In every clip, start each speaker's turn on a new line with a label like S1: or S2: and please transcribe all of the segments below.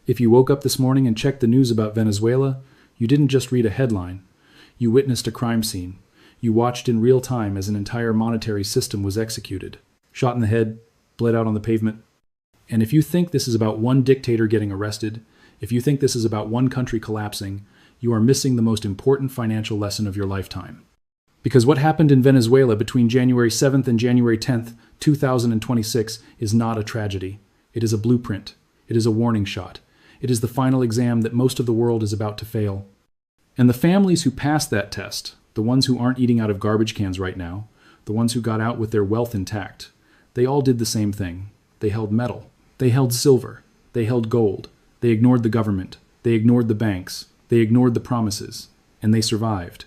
S1: If you woke up this morning and checked the news about Venezuela, you didn't just read a headline. You witnessed a crime scene. You watched in real time as an entire monetary system was executed. Shot in the head, bled out on the pavement. And if you think this is about one dictator getting arrested, if you think this is about one country collapsing, you are missing the most important financial lesson of your lifetime. Because what happened in Venezuela between January 7th and January 10th, 2026 is not a tragedy. It is a blueprint. It is a warning shot. It is the final exam that most of the world is about to fail. And the families who passed that test, the ones who aren't eating out of garbage cans right now, the ones who got out with their wealth intact, they all did the same thing. They held metal. They held silver. They held gold. They ignored the government. They ignored the banks. They ignored the promises. And they survived.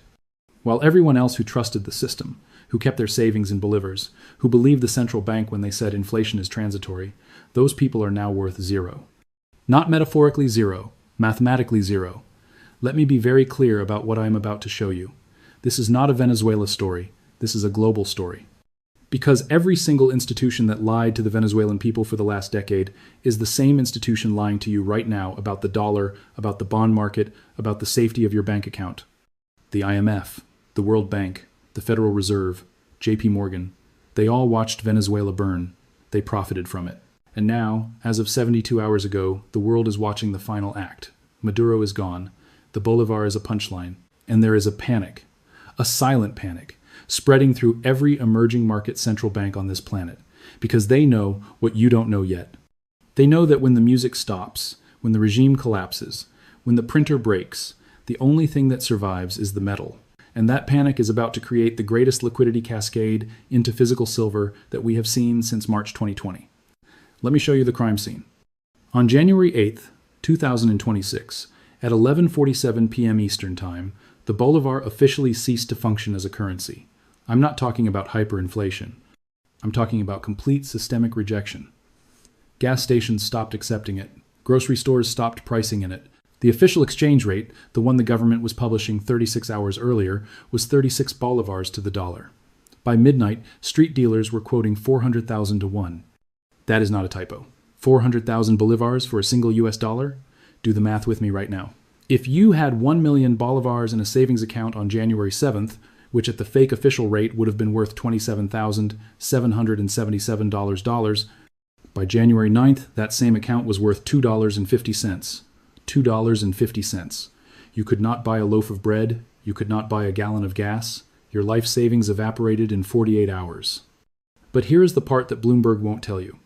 S1: While everyone else who trusted the system, who kept their savings in Bolivars, who believed the central bank when they said inflation is transitory, those people are now worth zero. Not metaphorically zero, mathematically zero. Let me be very clear about what I am about to show you. This is not a Venezuela story. This is a global story. Because every single institution that lied to the Venezuelan people for the last decade is the same institution lying to you right now about the dollar, about the bond market, about the safety of your bank account. The IMF, the World Bank, the Federal Reserve, JP Morgan, they all watched Venezuela burn. They profited from it. And now, as of 72 hours ago, the world is watching the final act. Maduro is gone. The Bolivar is a punchline. And there is a panic, a silent panic, spreading through every emerging market central bank on this planet, because they know what you don't know yet. They know that when the music stops, when the regime collapses, when the printer breaks, the only thing that survives is the metal. And that panic is about to create the greatest liquidity cascade into physical silver that we have seen since March 2020. Let me show you the crime scene. On January 8th, 2026, at 11:47 p.m. Eastern Time, the Bolivar officially ceased to function as a currency. I'm not talking about hyperinflation. I'm talking about complete systemic rejection. Gas stations stopped accepting it. Grocery stores stopped pricing in it. The official exchange rate, the one the government was publishing 36 hours earlier, was 36 bolivars to the dollar. By midnight, street dealers were quoting 400,000 to 1. That is not a typo. 400,000 bolivars for a single US dollar? Do the math with me right now. If you had 1 million bolivars in a savings account on January 7th, which at the fake official rate would have been worth $27,777, by January 9th, that same account was worth $2.50. $2.50. You could not buy a loaf of bread. You could not buy a gallon of gas. Your life savings evaporated in 48 hours. But here is the part that Bloomberg won't tell you.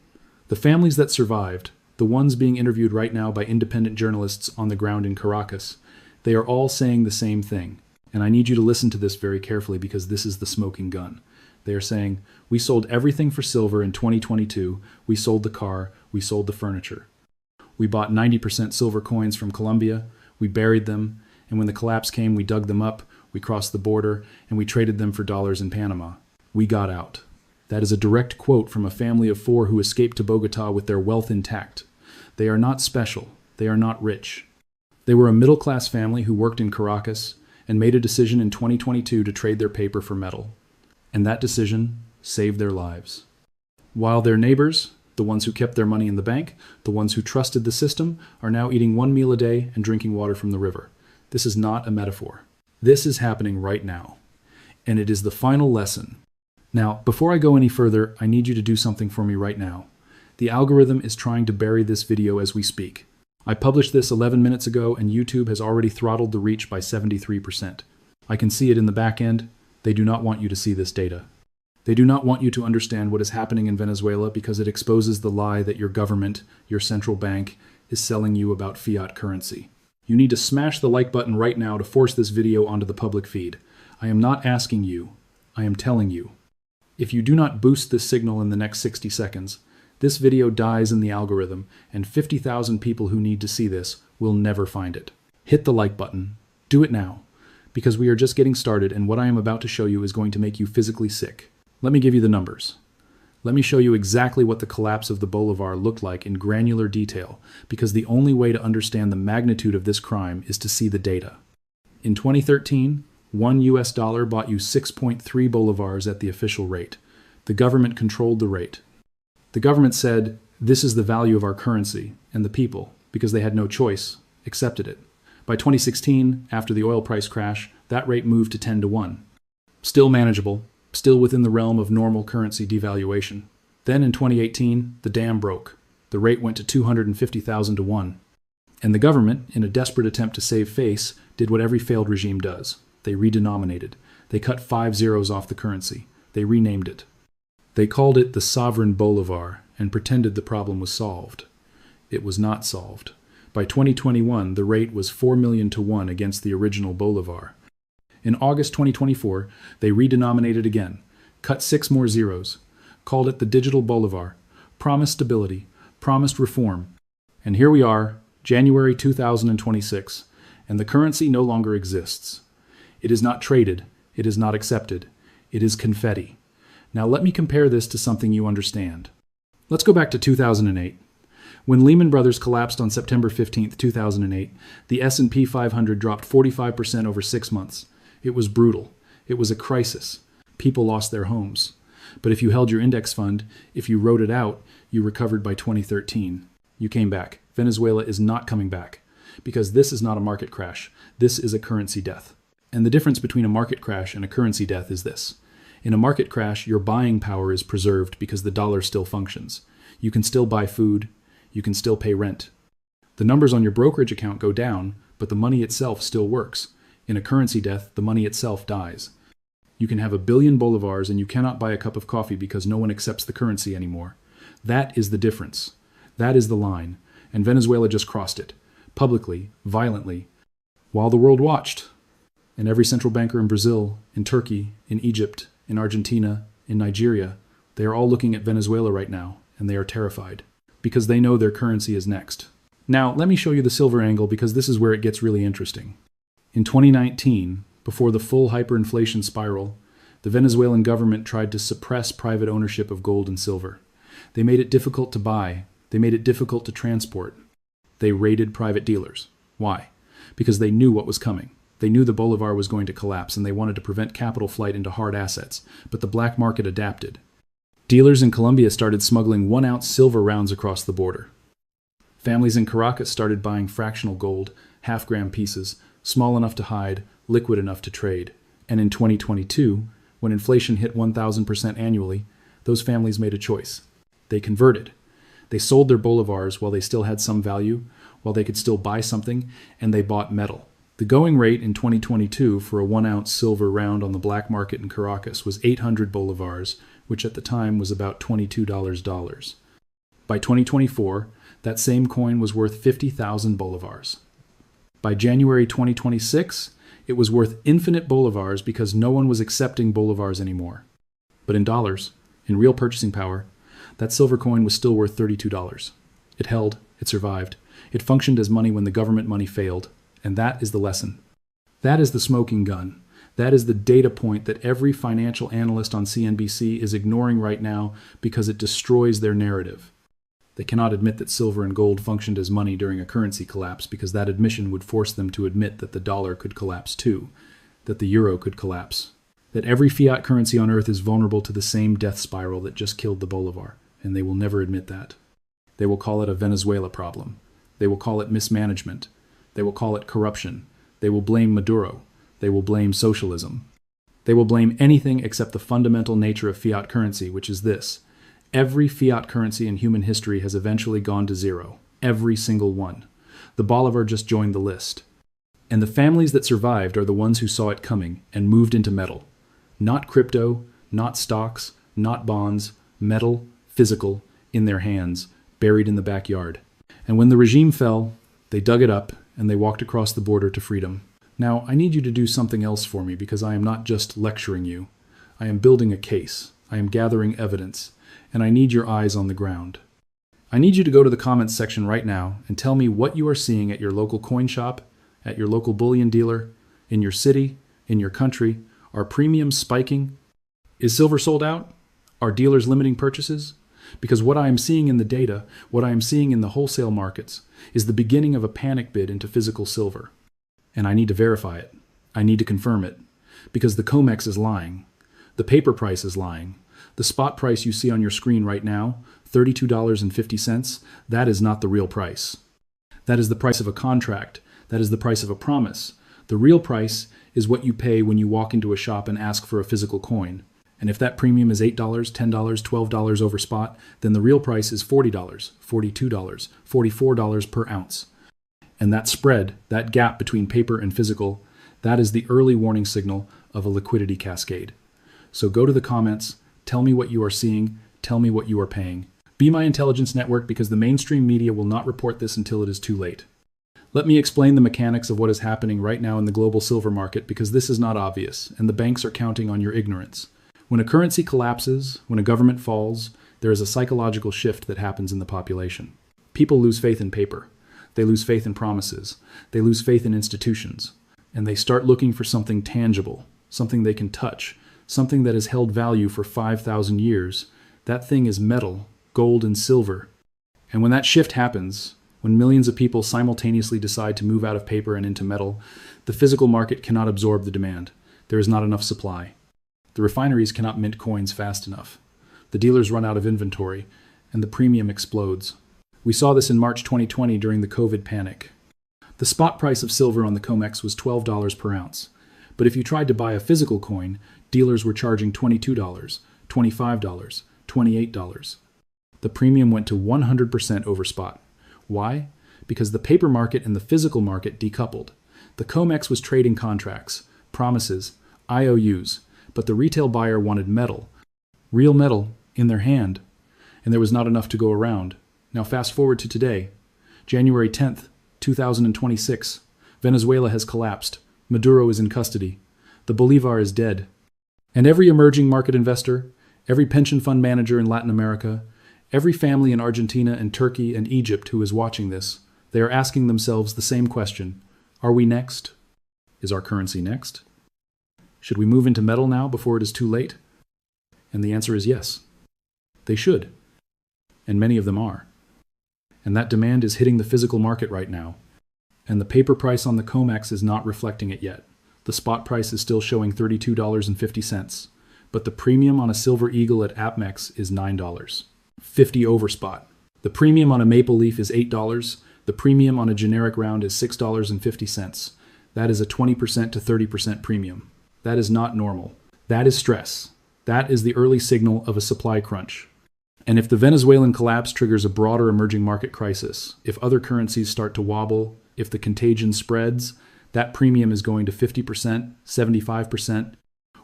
S1: The families that survived, the ones being interviewed right now by independent journalists on the ground in Caracas, they are all saying the same thing. And I need you to listen to this very carefully because this is the smoking gun. They are saying, we sold everything for silver in 2022. We sold the car. We sold the furniture. We bought 90% silver coins from Colombia. We buried them. And when the collapse came, we dug them up. We crossed the border and we traded them for dollars in Panama. We got out. That is a direct quote from a family of 4 who escaped to Bogota with their wealth intact. They are not special. They are not rich. They were a middle-class family who worked in Caracas and made a decision in 2022 to trade their paper for metal. And that decision saved their lives. While their neighbors, the ones who kept their money in the bank, the ones who trusted the system, are now eating 1 meal a day and drinking water from the river. This is not a metaphor. This is happening right now. And it is the final lesson. Now, before I go any further, I need you to do something for me right now. The algorithm is trying to bury this video as we speak. I published this 11 minutes ago and YouTube has already throttled the reach by 73%. I can see it in the back end. They do not want you to see this data. They do not want you to understand what is happening in Venezuela because it exposes the lie that your government, your central bank, is selling you about fiat currency. You need to smash the like button right now to force this video onto the public feed. I am not asking you. I am telling you. If you do not boost this signal in the next 60 seconds, this video dies in the algorithm, and 50,000 people who need to see this will never find it. Hit the like button. Do it now, because we are just getting started, and what I am about to show you is going to make you physically sick. Let me give you the numbers. Let me show you exactly what the collapse of the Bolivar looked like in granular detail, because the only way to understand the magnitude of this crime is to see the data. In 2013, $1 bought you 6.3 bolivars at the official rate. The government controlled the rate. The government said, this is the value of our currency, and the people, because they had no choice, accepted it. By 2016, after the oil price crash, that rate moved to 10 to 1. Still manageable, still within the realm of normal currency devaluation. Then in 2018, the dam broke. The rate went to 250,000 to 1. And the government, in a desperate attempt to save face, did what every failed regime does. They redenominated. They cut 5 zeros off the currency. They renamed it. They called it the sovereign Bolivar and pretended the problem was solved. It was not solved. By 2021, the rate was 4 million to 1 against the original Bolivar. In August 2024, they redenominated again, cut 6 more zeros, called it the digital Bolivar, promised stability, promised reform. And here we are, January 2026, and the currency no longer exists. It is not traded. It is not accepted. It is confetti. Now let me compare this to something you understand. Let's go back to 2008. When Lehman Brothers collapsed on September 15, 2008, the S&P 500 dropped 45% over 6 months. It was brutal. It was a crisis. People lost their homes. But if you held your index fund, if you wrote it out, you recovered by 2013. You came back. Venezuela is not coming back, because this is not a market crash. This is a currency death. And the difference between a market crash and a currency death is this. In a market crash, your buying power is preserved because the dollar still functions. You can still buy food. You can still pay rent. The numbers on your brokerage account go down, but the money itself still works. In a currency death, the money itself dies. You can have 1 billion bolivars and you cannot buy a cup of coffee because no one accepts the currency anymore. That is the difference. That is the line. And Venezuela just crossed it. Publicly, violently, while the world watched. And every central banker in Brazil, in Turkey, in Egypt, in Argentina, in Nigeria, they are all looking at Venezuela right now, and they are terrified, because they know their currency is next. Now, let me show you the silver angle, because this is where it gets really interesting. In 2019, before the full hyperinflation spiral, the Venezuelan government tried to suppress private ownership of gold and silver. They made it difficult to buy. They made it difficult to transport. They raided private dealers. Why? Because they knew what was coming. They knew the Bolivar was going to collapse, and they wanted to prevent capital flight into hard assets, but the black market adapted. Dealers in Colombia started smuggling 1-ounce silver rounds across the border. Families in Caracas started buying fractional gold, half-gram pieces, small enough to hide, liquid enough to trade. And in 2022, when inflation hit 1,000% annually, those families made a choice. They converted. They sold their bolivars while they still had some value, while they could still buy something, and they bought metal. The going rate in 2022 for a 1-ounce silver round on the black market in Caracas was 800 bolivars, which at the time was about $22. By 2024, that same coin was worth 50,000 bolivars. By January 2026, it was worth infinite bolivars because no one was accepting bolivars anymore. But in dollars, in real purchasing power, that silver coin was still worth $32. It held, it survived, it functioned as money when the government money failed, and that is the lesson. That is the smoking gun. That is the data point that every financial analyst on CNBC is ignoring right now because it destroys their narrative. They cannot admit that silver and gold functioned as money during a currency collapse because that admission would force them to admit that the dollar could collapse too, that the euro could collapse, that every fiat currency on earth is vulnerable to the same death spiral that just killed the Bolivar, and they will never admit that. They will call it a Venezuela problem. They will call it mismanagement. They will call it corruption. They will blame Maduro. They will blame socialism. They will blame anything except the fundamental nature of fiat currency, which is this. Every fiat currency in human history has eventually gone to zero. Every single one. The Bolivar just joined the list. And the families that survived are the ones who saw it coming and moved into metal. Not crypto, not stocks, not bonds, metal, physical, in their hands, buried in the backyard. And when the regime fell, they dug it up and they walked across the border to freedom. Now, I need you to do something else for me because I am not just lecturing you. I am building a case. I am gathering evidence. And I need your eyes on the ground. I need you to go to the comments section right now and tell me what you are seeing at your local coin shop, at your local bullion dealer, in your city, in your country. Are premiums spiking? Is silver sold out? Are dealers limiting purchases? Because what I am seeing in the data, what I am seeing in the wholesale markets, is the beginning of a panic bid into physical silver. And I need to verify it. I need to confirm it. Because the COMEX is lying. The paper price is lying. The spot price you see on your screen right now, $32.50, that is not the real price. That is the price of a contract. That is the price of a promise. The real price is what you pay when you walk into a shop and ask for a physical coin. And if that premium is $8, $10, $12 over spot, then the real price is $40, $42, $44 per ounce. And that spread, that gap between paper and physical, that is the early warning signal of a liquidity cascade. So go to the comments, tell me what you are seeing, tell me what you are paying. Be my intelligence network, because the mainstream media will not report this until it is too late. Let me explain the mechanics of what is happening right now in the global silver market, because this is not obvious, and the banks are counting on your ignorance. When a currency collapses, when a government falls, there is a psychological shift that happens in the population. People lose faith in paper. They lose faith in promises. They lose faith in institutions. And they start looking for something tangible, something they can touch, something that has held value for 5,000 years. That thing is metal, gold and silver. And when that shift happens, when millions of people simultaneously decide to move out of paper and into metal, the physical market cannot absorb the demand. There is not enough supply. The refineries cannot mint coins fast enough. The dealers run out of inventory, and the premium explodes. We saw this in March 2020 during the COVID panic. The spot price of silver on the COMEX was $12 per ounce. But if you tried to buy a physical coin, dealers were charging $22, $25, $28. The premium went to 100% over spot. Why? Because the paper market and the physical market decoupled. The COMEX was trading contracts, promises, IOUs, but the retail buyer wanted metal, real metal, in their hand, and there was not enough to go around. Now fast forward to today, January 10th, 2026. Venezuela has collapsed. Maduro is in custody. The Bolivar is dead. And every emerging market investor, every pension fund manager in Latin America, every family in Argentina and Turkey and Egypt who is watching this, they are asking themselves the same question. Are we next? Is our currency next? Should we move into metal now before it is too late? And the answer is yes. They should. And many of them are. And that demand is hitting the physical market right now. And the paper price on the COMEX is not reflecting it yet. The spot price is still showing $32.50. But the premium on a Silver Eagle at APMEX is $9. 50 over spot. The premium on a Maple Leaf is $8. The premium on a generic round is $6.50. That is a 20% to 30% premium. That is not normal. That is stress. That is the early signal of a supply crunch. And if the Venezuelan collapse triggers a broader emerging market crisis, if other currencies start to wobble, if the contagion spreads, that premium is going to 50%, 75%,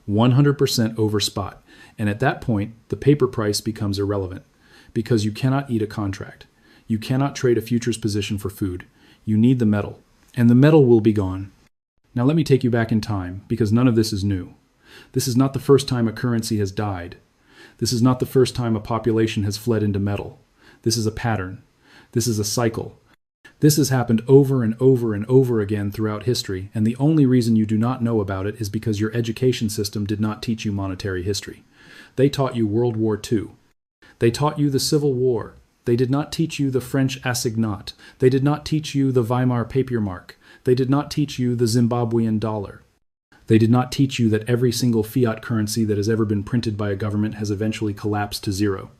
S1: 100% over spot. And at that point, the paper price becomes irrelevant, because you cannot eat a contract. You cannot trade a futures position for food. You need the metal, and the metal will be gone. Now let me take you back in time, because none of this is new. This is not the first time a currency has died. This is not the first time a population has fled into metal. This is a pattern. This is a cycle. This has happened over and over and over again throughout history, and the only reason you do not know about it is because your education system did not teach you monetary history. They taught you World War II. They taught you the Civil War. They did not teach you the French assignat. They did not teach you the Weimar Papiermark. They did not teach you the Zimbabwean dollar. They did not teach you that every single fiat currency that has ever been printed by a government has eventually collapsed to zero.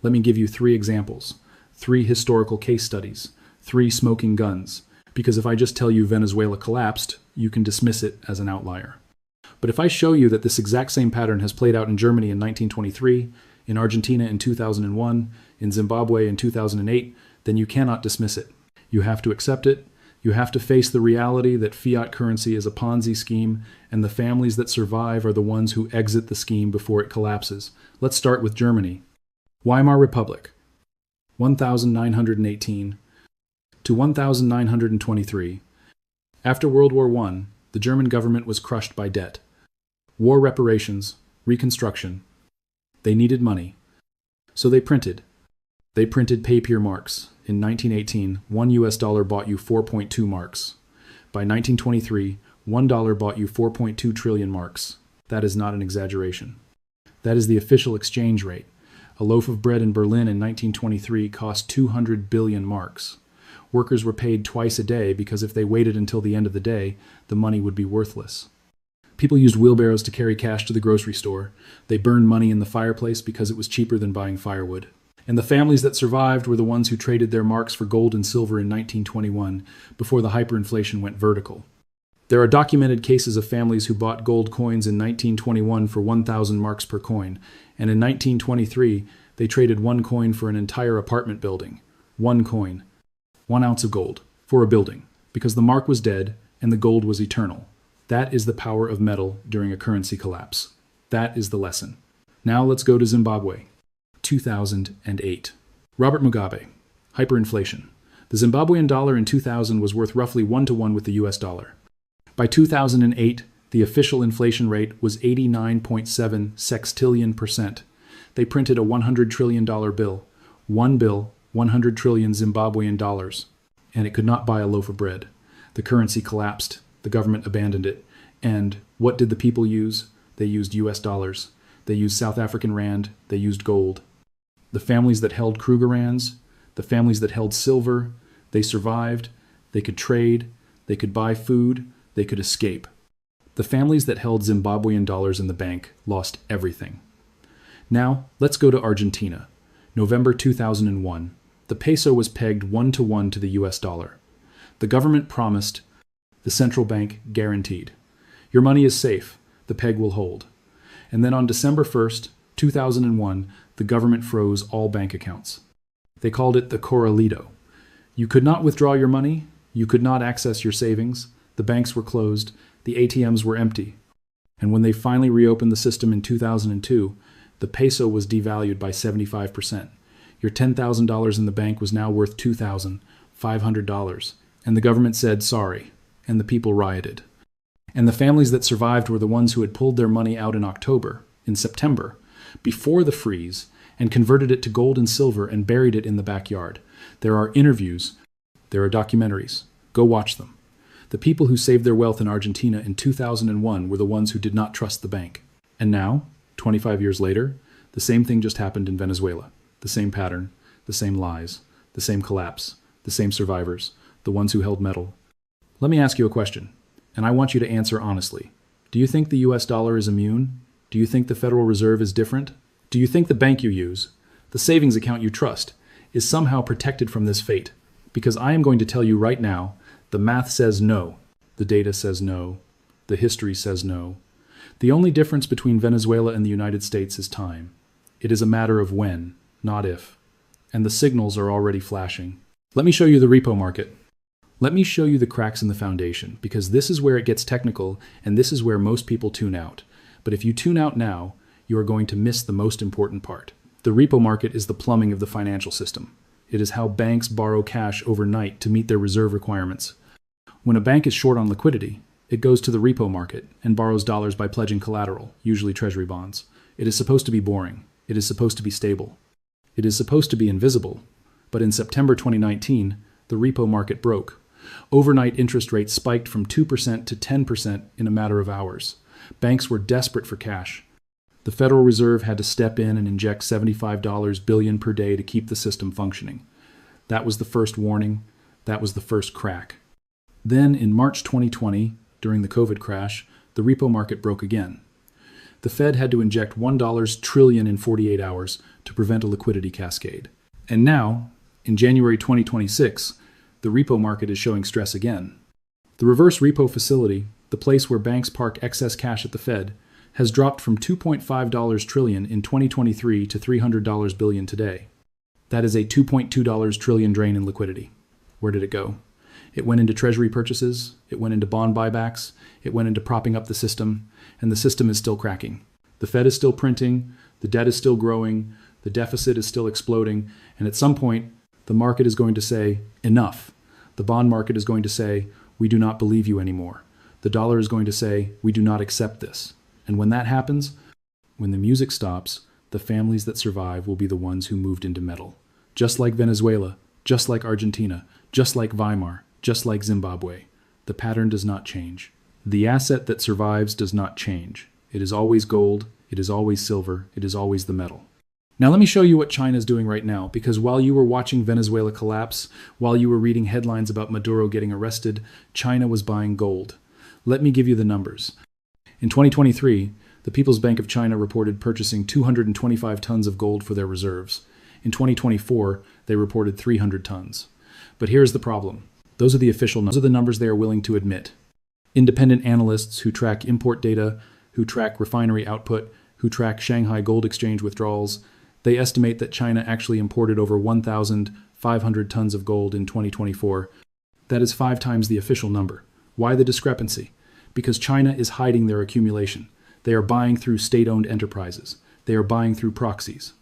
S1: Let me give you 3 examples, 3 historical case studies, 3 smoking guns, because if I just tell you Venezuela collapsed, you can dismiss it as an outlier. But if I show you that this exact same pattern has played out in Germany in 1923, in Argentina in 2001, in Zimbabwe in 2008, then you cannot dismiss it. You have to accept it. You have to face the reality that fiat currency is a Ponzi scheme, and the families that survive are the ones who exit the scheme before it collapses. Let's start with Germany. Weimar Republic, 1918 to 1923. After World War I, the German government was crushed by debt. War reparations, Reconstruction. They needed money. So they printed. They printed papier marks. In 1918, $1 bought you 4.2 marks. By 1923, $1 bought you 4.2 trillion marks. That is not an exaggeration. That is the official exchange rate. A loaf of bread in Berlin in 1923 cost 200 billion marks. Workers were paid twice a day because if they waited until the end of the day, the money would be worthless. People used wheelbarrows to carry cash to the grocery store. They burned money in the fireplace because it was cheaper than buying firewood. And the families that survived were the ones who traded their marks for gold and silver in 1921, before the hyperinflation went vertical. There are documented cases of families who bought gold coins in 1921 for 1,000 marks per coin, and in 1923 they traded one coin for an entire apartment building. One coin, 1 ounce of gold, for a building, because the mark was dead and the gold was eternal. That is the power of metal during a currency collapse. That is the lesson. Now let's go to Zimbabwe. 2008. Robert Mugabe. Hyperinflation. The Zimbabwean dollar in 2000 was worth roughly 1-to-1 with the US dollar. By 2008, the official inflation rate was 89.7 sextillion%. They printed a $100 trillion bill. One bill, 100 trillion Zimbabwean dollars. And it could not buy a loaf of bread. The currency collapsed. The government abandoned it. And what did the people use? They used US dollars. They used South African rand. They used gold. The families that held Krugerrands, the families that held silver, they survived. They could trade. They could buy food. They could escape. The families that held Zimbabwean dollars in the bank lost everything. Now, let's go to Argentina. November 2001. The peso was pegged 1-to-1 to the US dollar. The government promised, the central bank guaranteed. Your money is safe. The peg will hold. And then on December 1st, 2001, the government froze all bank accounts. They called it the Corralito. You could not withdraw your money. You could not access your savings. The banks were closed. The ATMs were empty. And when they finally reopened the system in 2002, the peso was devalued by 75%. Your $10,000 in the bank was now worth $2,500. And the government said sorry. And the people rioted. And the families that survived were the ones who had pulled their money out in September, before the freeze, and converted it to gold and silver and buried it in the backyard. There are interviews. There are documentaries. Go watch them. The people who saved their wealth in Argentina in 2001 were the ones who did not trust the bank. And now, 25 years later, the same thing just happened in Venezuela. The same pattern, the same lies, the same collapse, the same survivors, the ones who held metal. Let me ask you a question, and I want you to answer honestly. Do you think the US dollar is immune? Do you think the Federal Reserve is different? Do you think the bank you use, the savings account you trust, is somehow protected from this fate? Because I am going to tell you right now, the math says no. The data says no. The history says no. The only difference between Venezuela and the United States is time. It is a matter of when, not if. And the signals are already flashing. Let me show you the repo market. Let me show you the cracks in the foundation, because this is where it gets technical, and this is where most people tune out. But if you tune out now, you are going to miss the most important part. The repo market is the plumbing of the financial system. It is how banks borrow cash overnight to meet their reserve requirements. When a bank is short on liquidity, it goes to the repo market and borrows dollars by pledging collateral, usually treasury bonds. It is supposed to be boring. It is supposed to be stable. It is supposed to be invisible. But in September 2019, the repo market broke. Overnight interest rates spiked from 2% to 10% in a matter of hours. Banks were desperate for cash. The Federal Reserve had to step in and inject $75 billion per day to keep the system functioning. That was the first warning. That was the first crack. Then in March 2020, during the COVID crash, the repo market broke again. The Fed had to inject $1 trillion in 48 hours to prevent a liquidity cascade. And now, in January 2026, the repo market is showing stress again. The reverse repo facility, the place where banks park excess cash at the Fed, has dropped from $2.5 trillion in 2023 to $300 billion today. That is a $2.2 trillion drain in liquidity. Where did it go? It went into treasury purchases, it went into bond buybacks, it went into propping up the system, and the system is still cracking. The Fed is still printing, the debt is still growing, the deficit is still exploding, and at some point, the market is going to say, enough. The bond market is going to say, we do not believe you anymore. The dollar is going to say, we do not accept this. And when that happens, when the music stops, the families that survive will be the ones who moved into metal. Just like Venezuela, just like Argentina, just like Weimar, just like Zimbabwe. The pattern does not change. The asset that survives does not change. It is always gold, it is always silver, it is always the metal. Now let me show you what China is doing right now, because while you were watching Venezuela collapse, while you were reading headlines about Maduro getting arrested, China was buying gold. Let me give you the numbers. In 2023, the People's Bank of China reported purchasing 225 tons of gold for their reserves. In 2024, they reported 300 tons. But here's the problem. Those are the official numbers. Those are the numbers they are willing to admit. Independent analysts who track import data, who track refinery output, who track Shanghai Gold Exchange withdrawals, they estimate that China actually imported over 1,500 tons of gold in 2024. That is 5 times the official number. Why the discrepancy? Because China is hiding their accumulation. They are buying through state-owned enterprises. They are buying through proxies.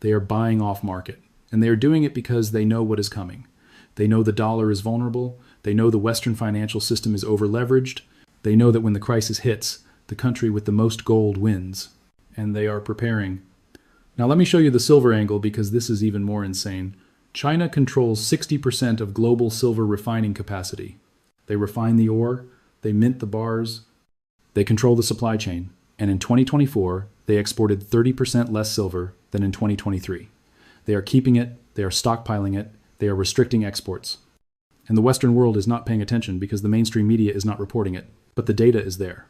S1: They are buying off-market. And they are doing it because they know what is coming. They know the dollar is vulnerable. They know the Western financial system is over-leveraged. They know that when the crisis hits, the country with the most gold wins. And they are preparing. Now let me show you the silver angle because this is even more insane. China controls 60% of global silver refining capacity. They refine the ore, they mint the bars, they control the supply chain. And in 2024, they exported 30% less silver than in 2023. They are keeping it, they are stockpiling it, they are restricting exports. And the Western world is not paying attention because the mainstream media is not reporting it, but the data is there.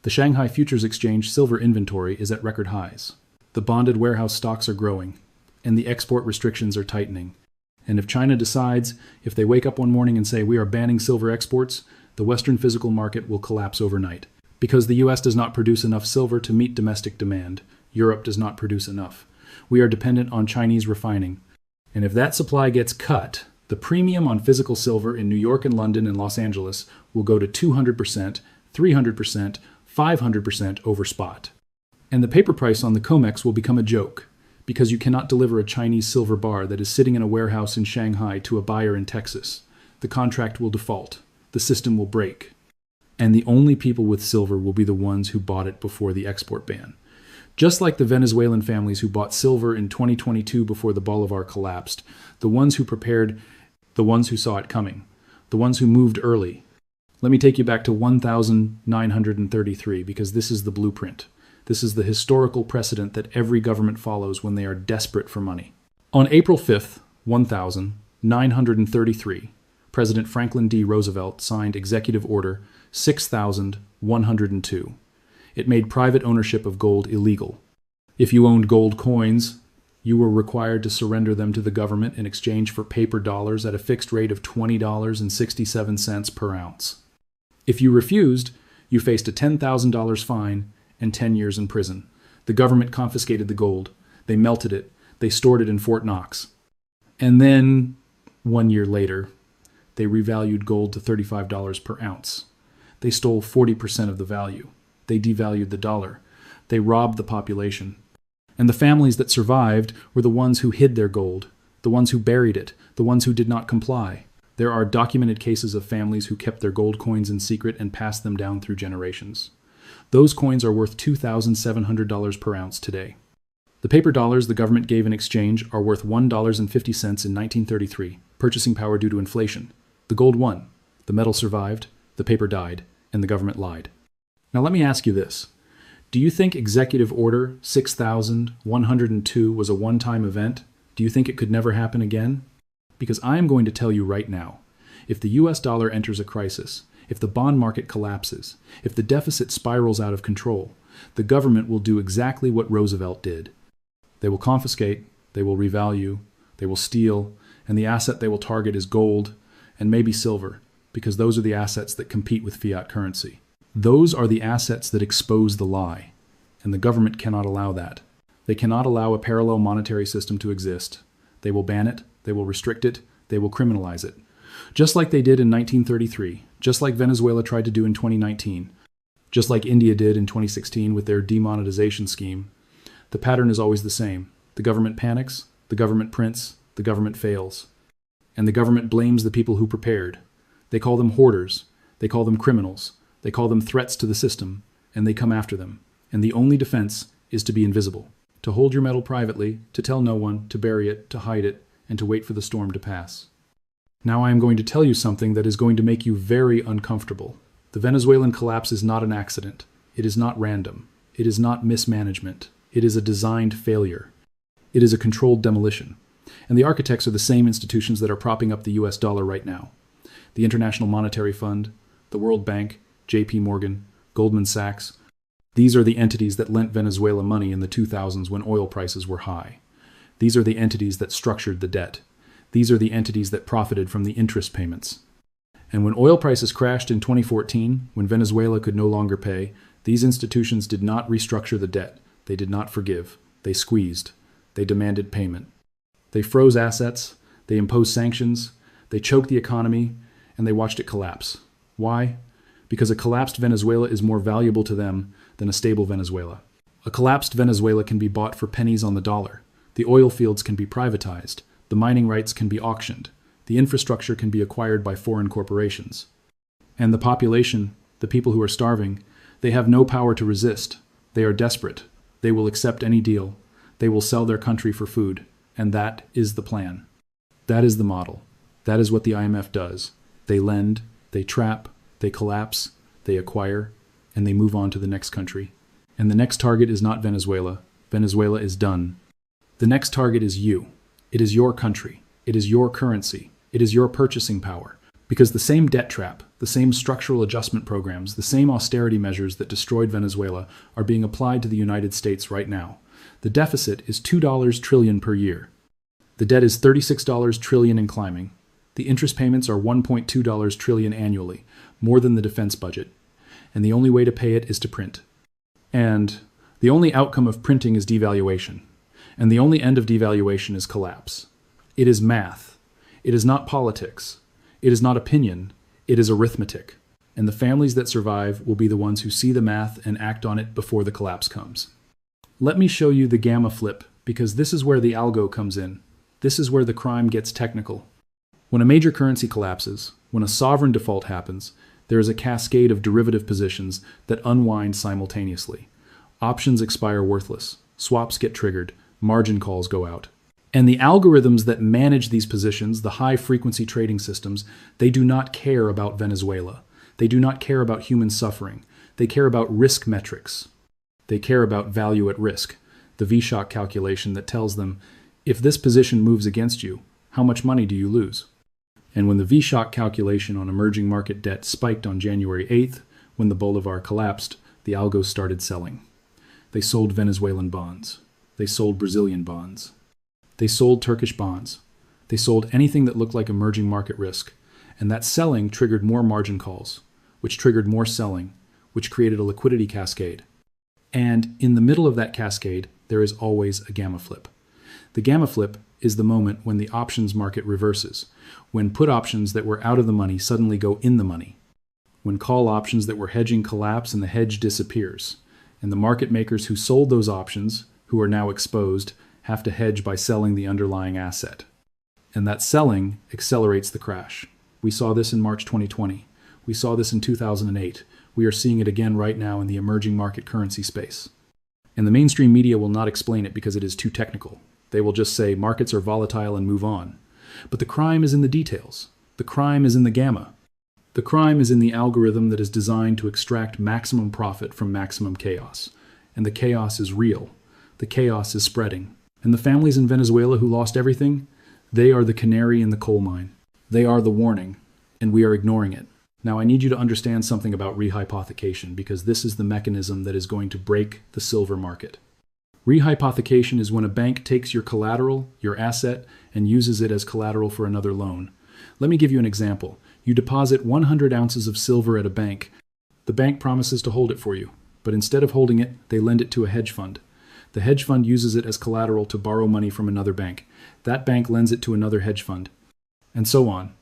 S1: The Shanghai Futures Exchange silver inventory is at record highs. The bonded warehouse stocks are growing, and the export restrictions are tightening. And if China decides, if they wake up one morning and say we are banning silver exports, the Western physical market will collapse overnight. Because the US does not produce enough silver to meet domestic demand, Europe does not produce enough. We are dependent on Chinese refining. And if that supply gets cut, the premium on physical silver in New York and London and Los Angeles will go to 200%, 300%, 500% over spot. And the paper price on the COMEX will become a joke, because you cannot deliver a Chinese silver bar that is sitting in a warehouse in Shanghai to a buyer in Texas. The contract will default. The system will break. And the only people with silver will be the ones who bought it before the export ban. Just like the Venezuelan families who bought silver in 2022 before the Bolivar collapsed, the ones who prepared, the ones who saw it coming, the ones who moved early. Let me take you back to 1933 because this is the blueprint. This is the historical precedent that every government follows when they are desperate for money. On April 5th, 1933, President Franklin D. Roosevelt signed Executive Order 6102. It made private ownership of gold illegal. If you owned gold coins, you were required to surrender them to the government in exchange for paper dollars at a fixed rate of $20.67 per ounce. If you refused, you faced a $10,000 fine and 10 years in prison. The government confiscated the gold. They melted it. They stored it in Fort Knox. And then, 1 year later, they revalued gold to $35 per ounce. They stole 40% of the value. They devalued the dollar. They robbed the population. And the families that survived were the ones who hid their gold, the ones who buried it, the ones who did not comply. There are documented cases of families who kept their gold coins in secret and passed them down through generations. Those coins are worth $2,700 per ounce today. The paper dollars the government gave in exchange are worth $1.50 in 1933, purchasing power due to inflation. The gold won, the metal survived, the paper died, and the government lied. Now let me ask you this. Do you think Executive Order 6102 was a one-time event? Do you think it could never happen again? Because I am going to tell you right now, if the US dollar enters a crisis, if the bond market collapses, if the deficit spirals out of control, the government will do exactly what Roosevelt did. They will confiscate, they will revalue, they will steal, and the asset they will target is gold and maybe silver, because those are the assets that compete with fiat currency. Those are the assets that expose the lie, and the government cannot allow that. They cannot allow a parallel monetary system to exist. They will ban it, they will restrict it, they will criminalize it. Just like they did in 1933, just like Venezuela tried to do in 2019, just like India did in 2016 with their demonetization scheme. The pattern is always the same. The government panics, the government prints, the government fails. And the government blames the people who prepared. They call them hoarders, they call them criminals, they call them threats to the system, and they come after them. And the only defense is to be invisible, to hold your metal privately, to tell no one, to bury it, to hide it, and to wait for the storm to pass. Now I am going to tell you something that is going to make you very uncomfortable. The Venezuelan collapse is not an accident. It is not random. It is not mismanagement. It is a designed failure. It is a controlled demolition. And the architects are the same institutions that are propping up the US dollar right now. The International Monetary Fund, the World Bank, JP Morgan, Goldman Sachs. These are the entities that lent Venezuela money in the 2000s when oil prices were high. These are the entities that structured the debt. These are the entities that profited from the interest payments. And when oil prices crashed in 2014, when Venezuela could no longer pay, these institutions did not restructure the debt. They did not forgive. They squeezed. They demanded payment. They froze assets. They imposed sanctions. They choked the economy, and they watched it collapse. Why? Because a collapsed Venezuela is more valuable to them than a stable Venezuela. A collapsed Venezuela can be bought for pennies on the dollar. The oil fields can be privatized. The mining rights can be auctioned. The infrastructure can be acquired by foreign corporations. And the population, the people who are starving, they have no power to resist. They are desperate. They will accept any deal. They will sell their country for food. And that is the plan. That is the model. That is what the IMF does. They lend, they trap, they collapse, they acquire, and they move on to the next country. And the next target is not Venezuela. Venezuela is done. The next target is you. It is your country. It is your currency. It is your purchasing power. Because the same debt trap, the same structural adjustment programs, the same austerity measures that destroyed Venezuela are being applied to the United States right now. The deficit is $2 trillion per year. The debt is $36 trillion and climbing. The interest payments are $1.2 trillion annually, more than the defense budget. And the only way to pay it is to print. And the only outcome of printing is devaluation. And the only end of devaluation is collapse. It is math. It is not politics. It is not opinion. It is arithmetic. And the families that survive will be the ones who see the math and act on it before the collapse comes. Let me show you the gamma flip, because this is where the algo comes in. This is where the crime gets technical. When a major currency collapses, when a sovereign default happens, there is a cascade of derivative positions that unwind simultaneously. Options expire worthless. Swaps get triggered. Margin calls go out. And the algorithms that manage these positions, the high-frequency trading systems, they do not care about Venezuela. They do not care about human suffering. They care about risk metrics. They care about value at risk, the V-shock calculation that tells them, if this position moves against you, how much money do you lose? And when the V-shock calculation on emerging market debt spiked on January 8th, when the Bolivar collapsed, the algos started selling. They sold Venezuelan bonds. They sold Brazilian bonds. They sold Turkish bonds. They sold anything that looked like emerging market risk. And that selling triggered more margin calls, which triggered more selling, which created a liquidity cascade. And in the middle of that cascade, there is always a gamma flip. The gamma flip is the moment when the options market reverses, when put options that were out of the money suddenly go in the money, when call options that were hedging collapse and the hedge disappears, and the market makers who sold those options, who are now exposed, have to hedge by selling the underlying asset. And that selling accelerates the crash. We saw this in March 2020. We saw this in 2008. We are seeing it again right now in the emerging market currency space. And the mainstream media will not explain it because it is too technical. They will just say markets are volatile and move on. But the crime is in the details. The crime is in the gamma. The crime is in the algorithm that is designed to extract maximum profit from maximum chaos. And the chaos is real. The chaos is spreading. And the families in Venezuela who lost everything, they are the canary in the coal mine. They are the warning, and we are ignoring it. Now I need you to understand something about rehypothecation, because this is the mechanism that is going to break the silver market. Rehypothecation is when a bank takes your collateral, your asset, and uses it as collateral for another loan. Let me give you an example. You deposit 100 ounces of silver at a bank. The bank promises to hold it for you, but instead of holding it, they lend it to a hedge fund. The hedge fund uses it as collateral to borrow money from another bank. That bank lends it to another hedge fund, and so on.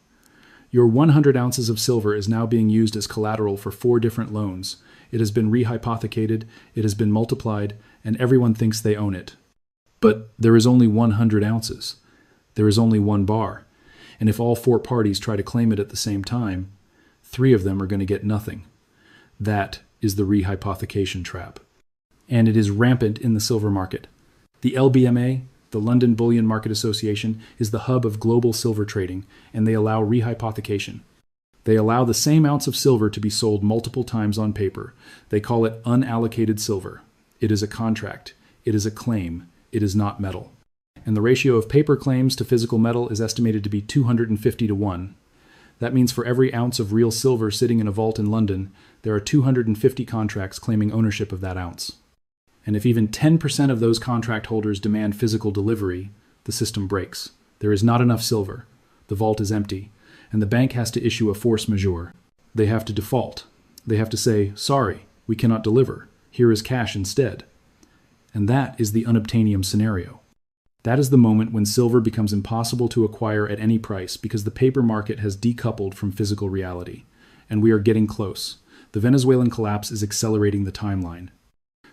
S1: Your 100 ounces of silver is now being used as collateral for 4 different loans. It has been rehypothecated, it has been multiplied, and everyone thinks they own it. But there is only 100 ounces. There is only one bar. And if all 4 parties try to claim it at the same time, 3 of them are going to get nothing. That is the rehypothecation trap. And it is rampant in the silver market. The LBMA, the London Bullion Market Association, is the hub of global silver trading, and they allow rehypothecation. They allow the same ounce of silver to be sold multiple times on paper. They call it unallocated silver. It is a contract. It is a claim. It is not metal. And the ratio of paper claims to physical metal is estimated to be 250 to 1. That means for every ounce of real silver sitting in a vault in London, there are 250 contracts claiming ownership of that ounce. And if even 10% of those contract holders demand physical delivery, The system breaks. There is not enough silver. The vault is empty, and the bank has to issue a force majeure. They have to default. They have to say, sorry, we cannot deliver. Here is cash instead. And that is the unobtainium scenario. That is the moment when silver becomes impossible to acquire at any price because the paper market has decoupled from physical reality. And we are getting close. The Venezuelan collapse is accelerating the timeline.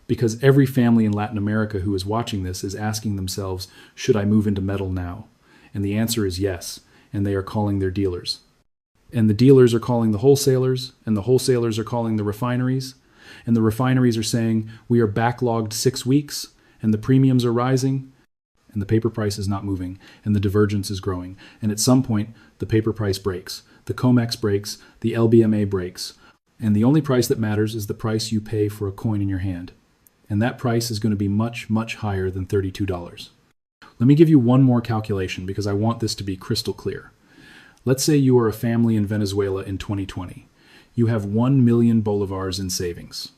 S1: Because every family in Latin America who is watching this is asking themselves, should I move into metal now? And the answer is yes, and they are calling their dealers. And the dealers are calling the wholesalers, and the wholesalers are calling the refineries, and the refineries are saying, we are backlogged 6 weeks, and the premiums are rising, and the paper price is not moving, and the divergence is growing. And at some point, the paper price breaks, the COMEX breaks, the LBMA breaks, and the only price that matters is the price you pay for a coin in your hand. And that price is going to be much, much higher than $32. Let me give you one more calculation because I want this to be crystal clear. Let's say you are a family in Venezuela in 2020. You have 1 million Bolivars in savings.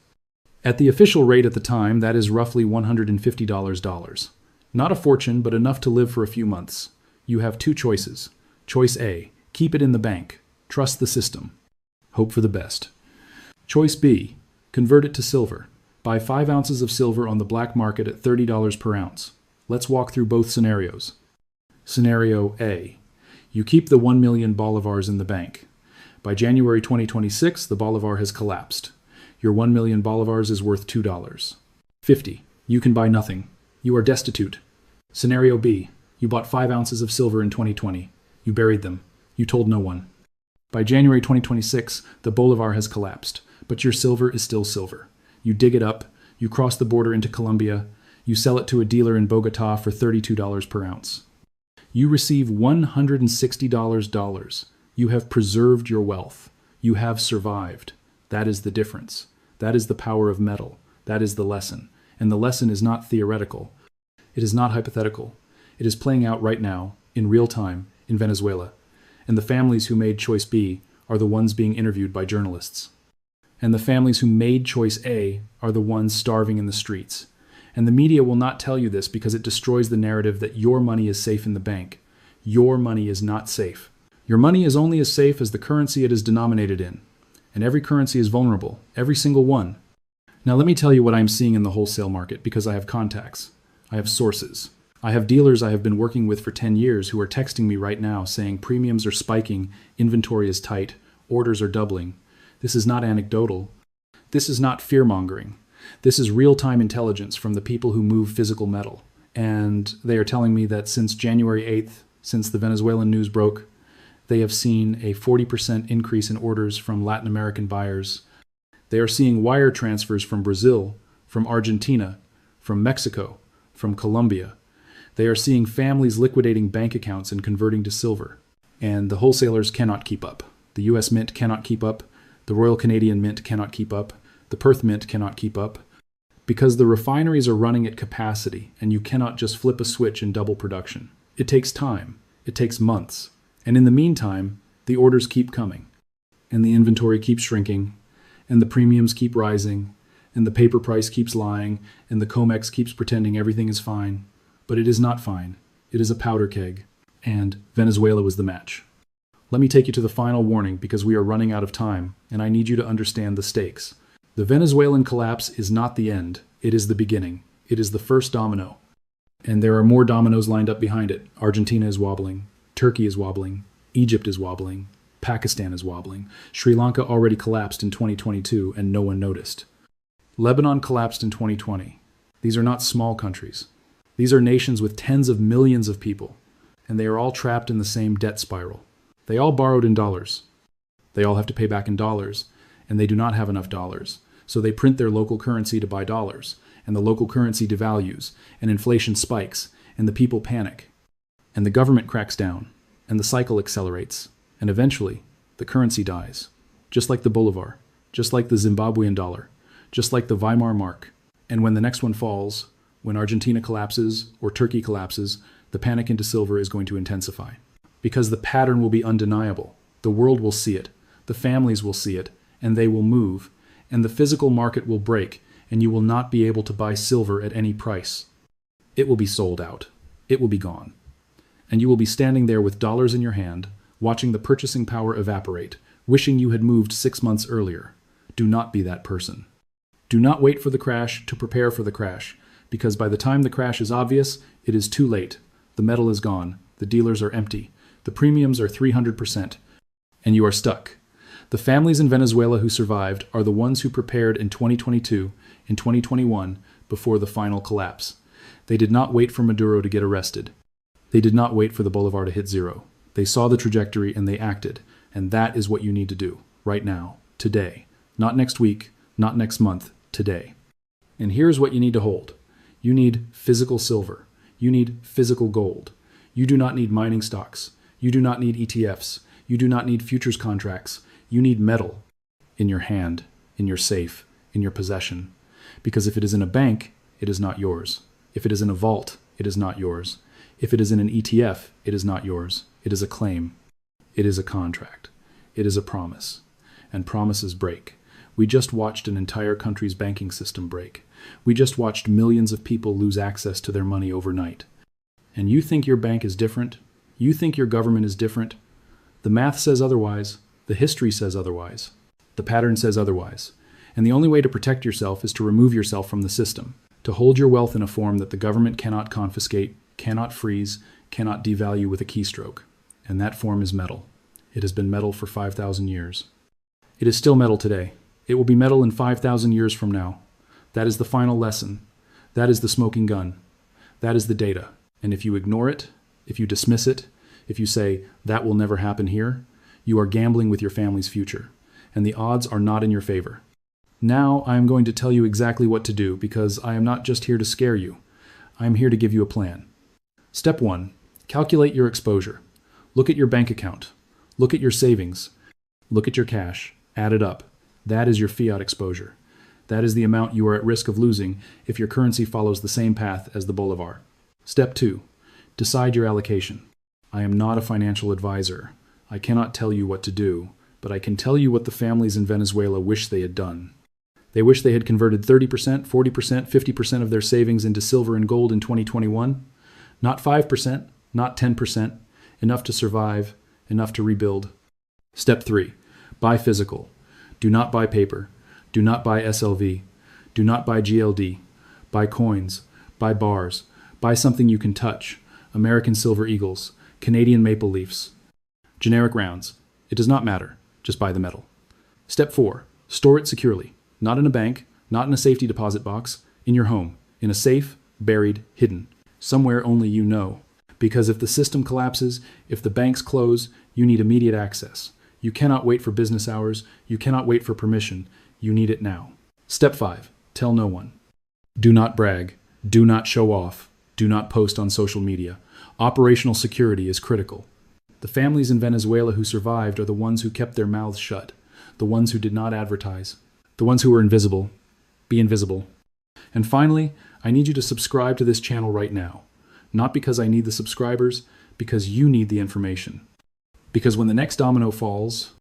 S1: At the official rate at the time, that is roughly $150. Not a fortune, but enough to live for a few months. You have two choices. Choice A, keep it in the bank. Trust the system. Hope for the best. Choice B, convert it to silver. Buy 5 ounces of silver on the black market at $30 per ounce. Let's walk through both scenarios. Scenario A. You keep the 1 million Bolivars in the bank. By January 2026, the Bolivar has collapsed. Your 1 million Bolivars is worth $2. 50. You can buy nothing. You are destitute. Scenario B. You bought 5 ounces of silver in 2020. You buried them. You told no one. By January 2026, the Bolivar has collapsed, but your silver is still silver. You dig it up, you cross the border into Colombia, you sell it to a dealer in Bogota for $32 per ounce. You receive $160. You have preserved your wealth. You have survived. That is the difference. That is the power of metal. That is the lesson. And the lesson is not theoretical. It is not hypothetical. It is playing out right now, in real time, in Venezuela. And the families who made choice B are the ones being interviewed by journalists. And the families who made choice A are the ones starving in the streets. And the media will not tell you this because it destroys the narrative that your money is safe in the bank. Your money is not safe. Your money is only as safe as the currency it is denominated in. And every currency is vulnerable, every single one. Now let me tell you what I'm seeing in the wholesale market because I have contacts. I have sources. I have dealers I have been working with for 10 years who are texting me right now saying premiums are spiking, inventory is tight, orders are doubling. This is not anecdotal. This is not fear-mongering. This is real-time intelligence from the people who move physical metal. And they are telling me that since January 8th, since the Venezuelan news broke, they have seen a 40% increase in orders from Latin American buyers. They are seeing wire transfers from Brazil, from Argentina, from Mexico, from Colombia. They are seeing families liquidating bank accounts and converting to silver. And the wholesalers cannot keep up. The US Mint cannot keep up. The Royal Canadian Mint cannot keep up. The Perth Mint cannot keep up. Because the refineries are running at capacity, and you cannot just flip a switch and double production. It takes time. It takes months. And in the meantime, the orders keep coming. And the inventory keeps shrinking. And the premiums keep rising. And the paper price keeps lying. And the COMEX keeps pretending everything is fine. But it is not fine. It is a powder keg. And Venezuela was the match. Let me take you to the final warning because we are running out of time, and I need you to understand the stakes. The Venezuelan collapse is not the end. It is the beginning. It is the first domino. And there are more dominoes lined up behind it. Argentina is wobbling. Turkey is wobbling. Egypt is wobbling. Pakistan is wobbling. Sri Lanka already collapsed in 2022, and no one noticed. Lebanon collapsed in 2020. These are not small countries. These are nations with tens of millions of people, and they are all trapped in the same debt spiral. They all borrowed in dollars. They all have to pay back in dollars, and they do not have enough dollars. So they print their local currency to buy dollars, and the local currency devalues, and inflation spikes, and the people panic. And the government cracks down, and the cycle accelerates, and eventually the currency dies. Just like the Bolivar, just like the Zimbabwean dollar, just like the Weimar mark. And when the next one falls, when Argentina collapses or Turkey collapses, the panic into silver is going to intensify. Because the pattern will be undeniable. The world will see it. The families will see it, and they will move. And the physical market will break, and you will not be able to buy silver at any price. It will be sold out. It will be gone. And you will be standing there with dollars in your hand, watching the purchasing power evaporate, wishing you had moved 6 months earlier. Do not be that person. Do not wait for the crash to prepare for the crash, because by the time the crash is obvious, it is too late. The metal is gone, the dealers are empty, the premiums are 300%, and you are stuck. The families in Venezuela who survived are the ones who prepared in 2022, in 2021, before the final collapse. They did not wait for Maduro to get arrested. They did not wait for the Bolivar to hit zero. They saw the trajectory and they acted, and that is what you need to do, right now, today. Not next week, not next month, today. And here's what you need to hold. You need physical silver. You need physical gold. You do not need mining stocks. You do not need ETFs. You do not need futures contracts. You need metal in your hand, in your safe, in your possession. Because if it is in a bank, it is not yours. If it is in a vault, it is not yours. If it is in an ETF, it is not yours. It is a claim. It is a contract. It is a promise. And promises break. We just watched an entire country's banking system break. We just watched millions of people lose access to their money overnight. And you think your bank is different? You think your government is different? The math says otherwise. The history says otherwise. The pattern says otherwise. And the only way to protect yourself is to remove yourself from the system, to hold your wealth in a form that the government cannot confiscate, cannot freeze, cannot devalue with a keystroke. And that form is metal. It has been metal for 5,000 years. It is still metal today. It will be metal in 5,000 years from now. That is the final lesson. That is the smoking gun. That is the data. And if you ignore it, if you dismiss it, if you say, that will never happen here, you are gambling with your family's future. And the odds are not in your favor. Now I am going to tell you exactly what to do, because I am not just here to scare you. I am here to give you a plan. Step 1. Calculate your exposure. Look at your bank account. Look at your savings. Look at your cash. Add it up. That is your fiat exposure. That is the amount you are at risk of losing if your currency follows the same path as the Bolivar. Step 2. Decide your allocation. I am not a financial advisor. I cannot tell you what to do, but I can tell you what the families in Venezuela wish they had done. They wish they had converted 30%, 40%, 50% of their savings into silver and gold in 2021. Not 5%, not 10%, enough to survive, enough to rebuild. Step 3. Buy physical. Do not buy paper. Do not buy SLV. Do not buy GLD. Buy coins. Buy bars. Buy something you can touch. American Silver Eagles. Canadian Maple Leafs. Generic rounds. It does not matter. Just buy the metal. Step 4. Store it securely. Not in a bank, not in a safety deposit box, in your home, in a safe, buried, hidden. Somewhere only you know. Because if the system collapses, if the banks close, you need immediate access. You cannot wait for business hours. You cannot wait for permission. You need it now. Step 5. Tell no one. Do not brag. Do not show off. Do not post on social media. Operational security is critical. The families in Venezuela who survived are the ones who kept their mouths shut, the ones who did not advertise, the ones who were invisible. Be invisible. And finally, I need you to subscribe to this channel right now. Not because I need the subscribers, because you need the information. Because when the next domino falls,